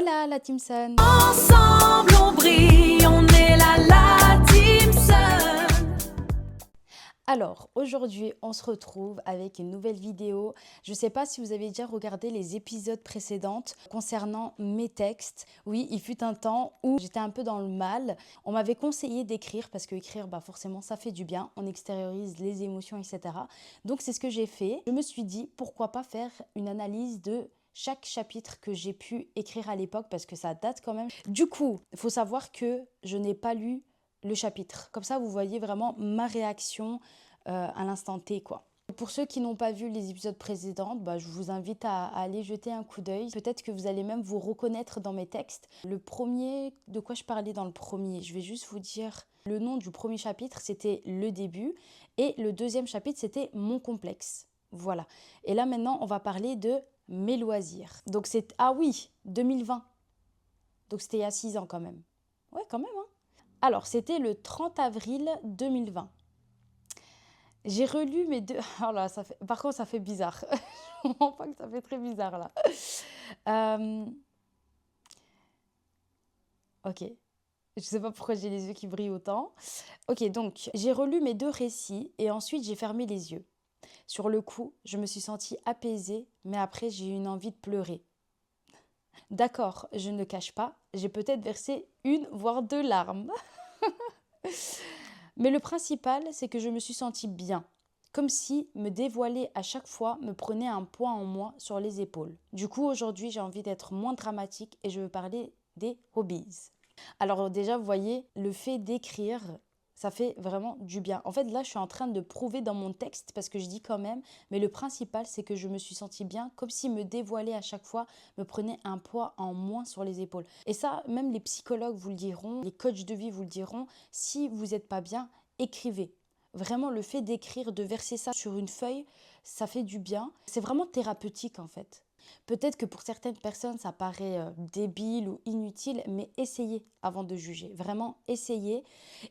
Hola la Team Sun. Ensemble on brille, on est la Team Sun. Alors aujourd'hui on se retrouve avec une nouvelle vidéo. Je ne sais pas si vous avez déjà regardé les épisodes précédents concernant mes textes. Oui, il fut un temps où j'étais un peu dans le mal. On m'avait conseillé d'écrire parce que écrire forcément ça fait du bien. On extériorise les émotions, etc. Donc c'est ce que j'ai fait. Je me suis dit pourquoi pas faire une analyse de chaque chapitre que j'ai pu écrire à l'époque parce que ça date quand même. Du coup, il faut savoir que je n'ai pas lu le chapitre. Comme ça, vous voyez vraiment ma réaction à l'instant T, quoi. Pour ceux qui n'ont pas vu les épisodes précédents, je vous invite à aller jeter un coup d'œil. Peut-être que vous allez même vous reconnaître dans mes textes. Le premier, de quoi je parlais dans le premier, je vais juste vous dire le nom du premier chapitre, c'était le début. Et le deuxième chapitre, c'était mon complexe. Voilà. Et là, maintenant, on va parler de mes loisirs. Donc, c'est... Ah oui, 2020. Donc, c'était il y a 6 ans quand même. Ouais, quand même, hein. Alors, c'était le 30 avril 2020. J'ai relu mes deux... Oh là, ça fait... Par contre, ça fait bizarre. Je ne comprends pas que ça fait très bizarre, là. Ok. Je ne sais pas pourquoi j'ai les yeux qui brillent autant. Ok, donc, j'ai relu mes deux récits et ensuite, j'ai fermé les yeux. Sur le coup, je me suis sentie apaisée, mais après, j'ai eu une envie de pleurer. D'accord, je ne cache pas, j'ai peut-être versé 1 voire 2 larmes. Mais le principal, c'est que je me suis sentie bien. Comme si me dévoiler à chaque fois me prenait un poids en moins sur les épaules. Du coup, aujourd'hui, j'ai envie d'être moins dramatique et je veux parler des hobbies. Alors déjà, vous voyez, le fait d'écrire, ça fait vraiment du bien. En fait, là, je suis en train de prouver dans mon texte, parce que je dis quand même, mais le principal, c'est que je me suis sentie bien, comme si me dévoiler à chaque fois me prenait un poids en moins sur les épaules. Et ça, même les psychologues vous le diront, les coachs de vie vous le diront, si vous n'êtes pas bien, écrivez. Vraiment, le fait d'écrire, de verser ça sur une feuille, ça fait du bien. C'est vraiment thérapeutique, en fait. Peut-être que pour certaines personnes, ça paraît débile ou inutile, mais essayez avant de juger. Vraiment, essayez.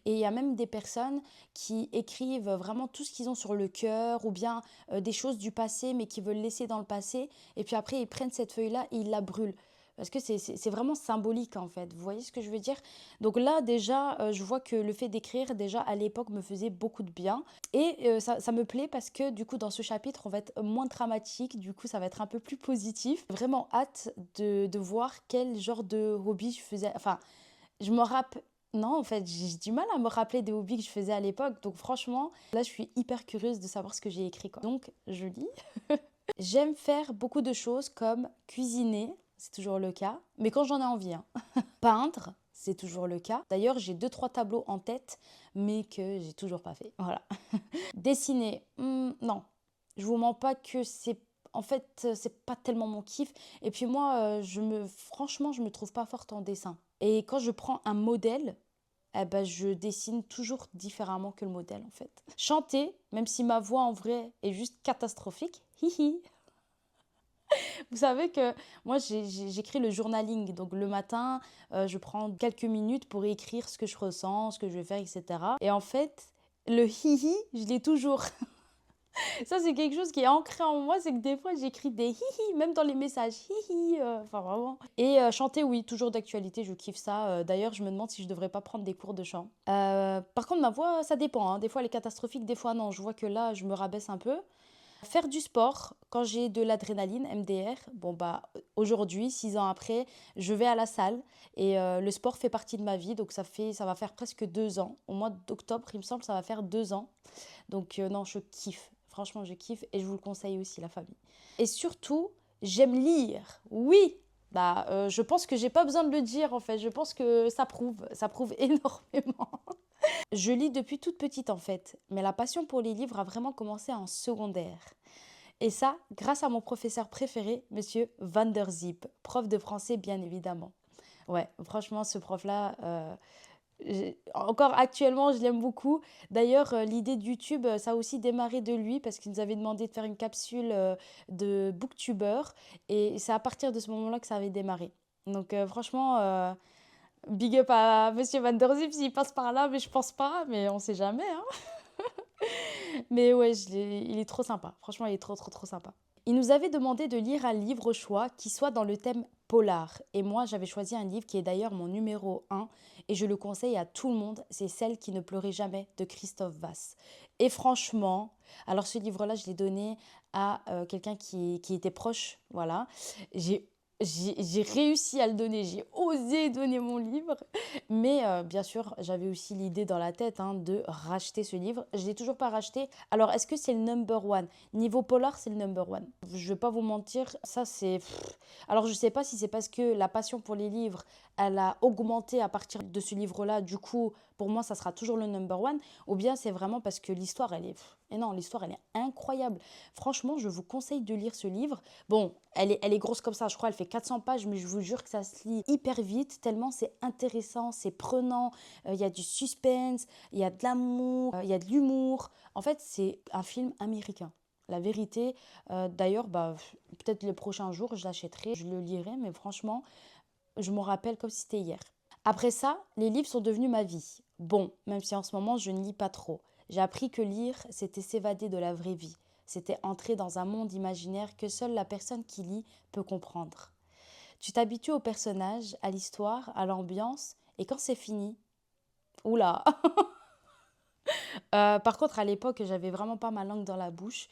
Et il y a même des personnes qui écrivent vraiment tout ce qu'ils ont sur le cœur ou bien des choses du passé, mais qui veulent laisser dans le passé. Et puis après, ils prennent cette feuille-là et ils la brûlent. Parce que c'est vraiment symbolique, en fait. Vous voyez ce que je veux dire? Donc là, déjà, je vois que le fait d'écrire, déjà, à l'époque, me faisait beaucoup de bien. Et ça me plaît parce que, du coup, dans ce chapitre, on va être moins dramatique. Du coup, ça va être un peu plus positif. Vraiment hâte de voir quel genre de hobby je faisais. Enfin, je me rappelle... Non, en fait, j'ai du mal à me rappeler des hobbies que je faisais à l'époque. Donc franchement, là, je suis hyper curieuse de savoir ce que j'ai écrit, quoi. Donc, je lis. J'aime faire beaucoup de choses comme cuisiner, c'est toujours le cas, mais quand j'en ai envie, hein. Peindre, c'est toujours le cas. D'ailleurs, j'ai 2-3 tableaux en tête, mais que j'ai toujours pas fait. Voilà. Dessiner, non. Je vous mens pas que c'est... En fait, c'est pas tellement mon kiff. Et puis moi, franchement, je me trouve pas forte en dessin. Et quand je prends un modèle, je dessine toujours différemment que le modèle, en fait. Chanter, même si ma voix en vrai est juste catastrophique, hihi. Vous savez que moi, j'écris le journaling. Donc le matin, je prends quelques minutes pour écrire ce que je ressens, ce que je vais faire, etc. Et en fait, le hihi, je l'ai toujours. Ça, c'est quelque chose qui est ancré en moi, c'est que des fois, j'écris des hihi, même dans les messages, hihi, enfin vraiment. Et chanter, oui, toujours d'actualité, je kiffe ça. D'ailleurs, je me demande si je devrais pas prendre des cours de chant. Par contre, ma voix, ça dépend, hein. Des fois, elle est catastrophique, des fois, non. Je vois que là, je me rabaisse un peu. Faire du sport quand j'ai de l'adrénaline, MDR. Aujourd'hui, 6 ans après, je vais à la salle et le sport fait partie de ma vie. Donc ça va faire presque 2 ans. Au mois d'octobre, il me semble, ça va faire 2 ans. Donc non, je kiffe. Franchement, je kiffe et je vous le conseille aussi, la famille. Et surtout, j'aime lire. Oui, je pense que j'ai pas besoin de le dire en fait. Je pense que ça prouve énormément. Je lis depuis toute petite en fait, mais la passion pour les livres a vraiment commencé en secondaire. Et ça, grâce à mon professeur préféré, monsieur Van der Zip, prof de français bien évidemment. Ouais, franchement, ce prof-là, encore actuellement, je l'aime beaucoup. D'ailleurs, l'idée de YouTube, ça a aussi démarré de lui parce qu'il nous avait demandé de faire une capsule de booktuber. Et c'est à partir de ce moment-là que ça avait démarré. Donc franchement, big up à monsieur Van der Zip s'il passe par là, mais je pense pas, mais on sait jamais, hein. Mais ouais, il est trop sympa. Franchement, il est trop, trop, trop sympa. Il nous avait demandé de lire un livre au choix qui soit dans le thème polar. Et moi, j'avais choisi un livre qui est d'ailleurs mon numéro un et je le conseille à tout le monde. C'est Celle qui ne pleurait jamais de Christophe Vass. Et franchement, alors ce livre-là, je l'ai donné à quelqu'un qui était proche. Voilà. J'ai j'ai réussi à le donner, j'ai osé donner mon livre, mais bien sûr, j'avais aussi l'idée dans la tête de racheter ce livre. Je ne l'ai toujours pas racheté. Alors, est-ce que c'est le number one? Niveau polar, c'est le number one. Je ne vais pas vous mentir, ça c'est... Alors, je ne sais pas si c'est parce que la passion pour les livres, elle a augmenté à partir de ce livre-là. Du coup, pour moi, ça sera toujours le number one. Ou bien c'est vraiment parce que l'histoire, elle est... Et non, l'histoire, elle est incroyable. Franchement, je vous conseille de lire ce livre. Bon, elle est grosse comme ça, je crois, elle fait 400 pages, mais je vous jure que ça se lit hyper vite, tellement c'est intéressant, c'est prenant, il y a du suspense, il y a de l'amour, il y a de l'humour. En fait, c'est un film américain. La vérité, d'ailleurs, peut-être le prochain jour, je l'achèterai, je le lirai, mais franchement, je m'en rappelle comme si c'était hier. Après ça, les livres sont devenus ma vie. Bon, même si en ce moment, je ne lis pas trop. J'ai appris que lire, c'était s'évader de la vraie vie. C'était entrer dans un monde imaginaire que seule la personne qui lit peut comprendre. Tu t'habitues au personnage, à l'histoire, à l'ambiance, et quand c'est fini, oula. Par contre, à l'époque, j'avais vraiment pas ma langue dans la bouche.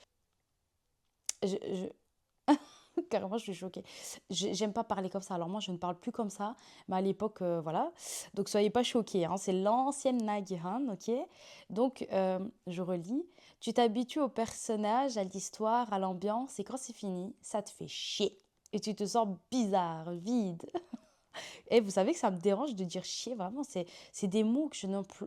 Je, Carrément, je suis choquée. J'aime pas parler comme ça. Alors moi, je ne parle plus comme ça. Mais à l'époque, voilà. Donc, soyez pas choqués. C'est l'ancienne Nagihan, ok? Donc, je relis. Tu t'habitues au personnage, à l'histoire, à l'ambiance. Et quand c'est fini, ça te fait chier. Et tu te sens bizarre, vide. Et vous savez que ça me dérange de dire chier, vraiment. C'est des mots que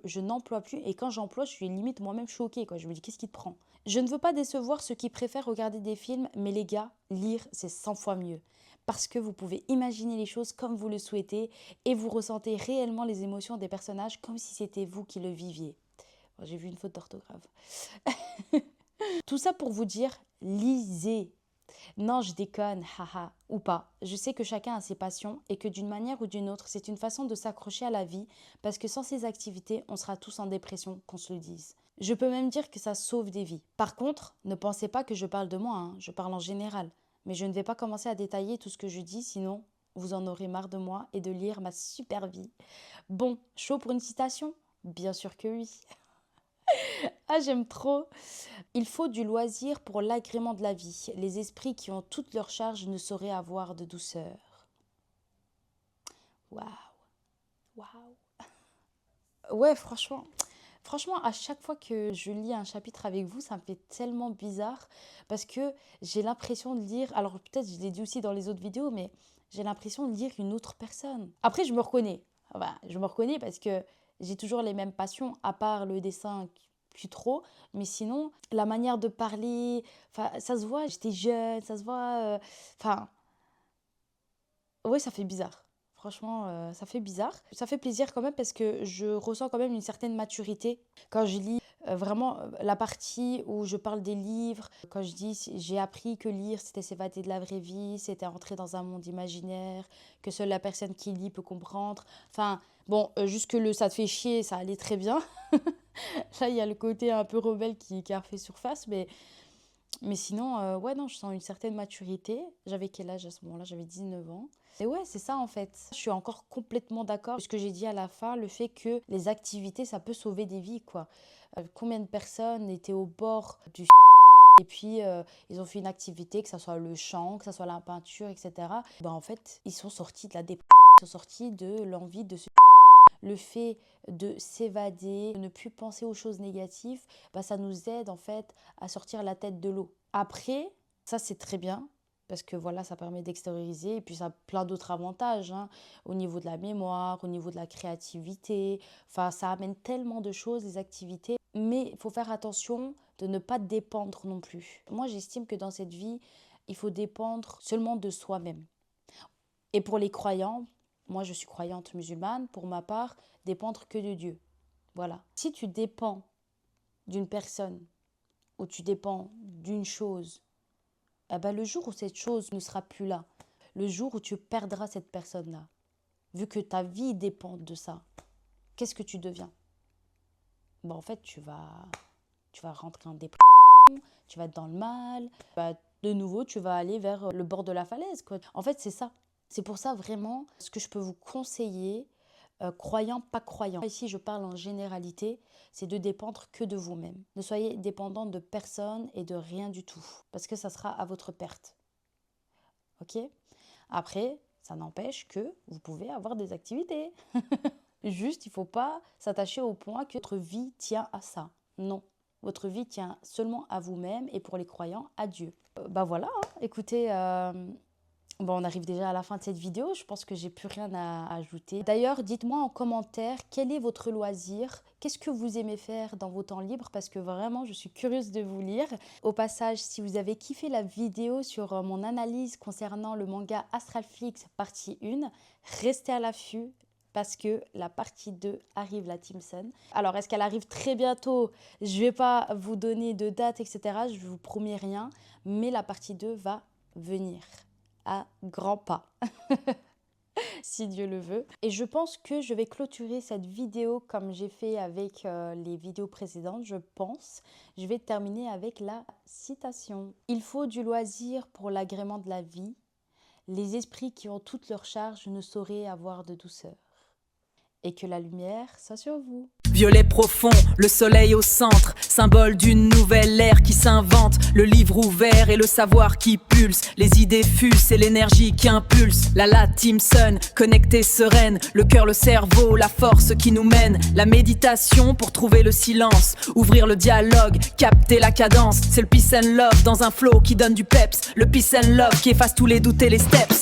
je n'emploie plus. Et quand j'emploie, je suis limite moi-même choquée, quoi. Je me dis, qu'est-ce qui te prend? Je ne veux pas décevoir ceux qui préfèrent regarder des films, mais les gars, lire, c'est 100 fois mieux. Parce que vous pouvez imaginer les choses comme vous le souhaitez et vous ressentez réellement les émotions des personnages comme si c'était vous qui le viviez. Bon, j'ai vu une faute d'orthographe. Tout ça pour vous dire, lisez. Non, je déconne, haha, ou pas. Je sais que chacun a ses passions et que d'une manière ou d'une autre, c'est une façon de s'accrocher à la vie parce que sans ces activités, on sera tous en dépression, qu'on se le dise. Je peux même dire que ça sauve des vies. Par contre, ne pensez pas que je parle de moi, je parle en général. Mais je ne vais pas commencer à détailler tout ce que je dis, sinon vous en aurez marre de moi et de lire ma super vie. Bon, chaud pour une citation? Bien sûr que oui. Ah, j'aime trop. Il faut du loisir pour l'agrément de la vie. Les esprits qui ont toute leur charge ne sauraient avoir de douceur. Waouh, waouh. Ouais, franchement, à chaque fois que je lis un chapitre avec vous, ça me fait tellement bizarre parce que j'ai l'impression de lire, alors peut-être je l'ai dit aussi dans les autres vidéos, mais j'ai l'impression de lire une autre personne. Après, je me reconnais. Je me reconnais parce que j'ai toujours les mêmes passions, à part le dessin, plus trop. Mais sinon, la manière de parler, ça se voit, j'étais jeune, ça se voit. Enfin, ouais, ça fait bizarre. Franchement, ça fait bizarre. Ça fait plaisir quand même parce que je ressens quand même une certaine maturité quand je lis vraiment la partie où je parle des livres. Quand je dis j'ai appris que lire c'était s'évader de la vraie vie, c'était entrer dans un monde imaginaire, que seule la personne qui lit peut comprendre. Enfin, bon, jusque le ça te fait chier, ça allait très bien. Là, il y a le côté un peu rebelle qui a refait surface, mais sinon, ouais, non, je sens une certaine maturité. J'avais quel âge à ce moment-là? J'avais 19 ans. Et ouais, c'est ça en fait. Je suis encore complètement d'accord avec ce que j'ai dit à la fin, le fait que les activités, ça peut sauver des vies, quoi. Combien de personnes étaient au bord du et puis ils ont fait une activité, que ce soit le chant, que ce soit la peinture, etc. En fait, ils sont sortis de la dépression, ils sont sortis de l'envie de se le fait de s'évader, de ne plus penser aux choses négatives, ça nous aide en fait à sortir la tête de l'eau. Après, ça c'est très bien parce que voilà, ça permet d'extérioriser et puis ça a plein d'autres avantages au niveau de la mémoire, au niveau de la créativité. Enfin, ça amène tellement de choses, les activités. Mais il faut faire attention de ne pas dépendre non plus. Moi, j'estime que dans cette vie, il faut dépendre seulement de soi-même. Et pour les croyants, moi je suis croyante musulmane, pour ma part, dépendre que de Dieu. Voilà. Si tu dépends d'une personne ou tu dépends d'une chose, le jour où cette chose ne sera plus là, le jour où tu perdras cette personne-là, vu que ta vie dépend de ça, qu'est-ce que tu deviens? En fait, tu vas rentrer en dépression, tu vas être dans le mal, de nouveau, tu vas aller vers le bord de la falaise, quoi. En fait, c'est ça. C'est pour ça, vraiment, ce que je peux vous conseiller, croyant, pas croyant. Ici, je parle en généralité, c'est de dépendre que de vous-même. Ne soyez dépendant de personne et de rien du tout, parce que ça sera à votre perte. Ok? Après, ça n'empêche que vous pouvez avoir des activités. Juste, il ne faut pas s'attacher au point que votre vie tient à ça. Non, votre vie tient seulement à vous-même et pour les croyants, à Dieu. Voilà, hein. Écoutez, on arrive déjà à la fin de cette vidéo. Je pense que j'ai plus rien à ajouter. D'ailleurs, dites-moi en commentaire quel est votre loisir. Qu'est-ce que vous aimez faire dans vos temps libres? Parce que vraiment, je suis curieuse de vous lire. Au passage, si vous avez kiffé la vidéo sur mon analyse concernant le manga Astral Flix partie 1, restez à l'affût. Parce que la partie 2 arrive, la Team Sun. Alors, est-ce qu'elle arrive très bientôt? Je ne vais pas vous donner de date, etc. Je ne vous promets rien. Mais la partie 2 va venir à grands pas. Si Dieu le veut. Et je pense que je vais clôturer cette vidéo comme j'ai fait avec les vidéos précédentes, je pense. Je vais terminer avec la citation. « Il faut du loisir pour l'agrément de la vie. Les esprits qui ont toute leur charge ne sauraient avoir de douceur. » Et que la lumière soit sur vous. Violet profond, le soleil au centre, symbole d'une nouvelle ère qui s'invente. Le livre ouvert et le savoir qui pulse, les idées fusent et l'énergie qui impulse. La Team Sun, connectée sereine, le cœur, le cerveau, la force qui nous mène. La méditation pour trouver le silence, ouvrir le dialogue, capter la cadence. C'est le peace and love dans un flow qui donne du peps. Le peace and love qui efface tous les doutes et les steps.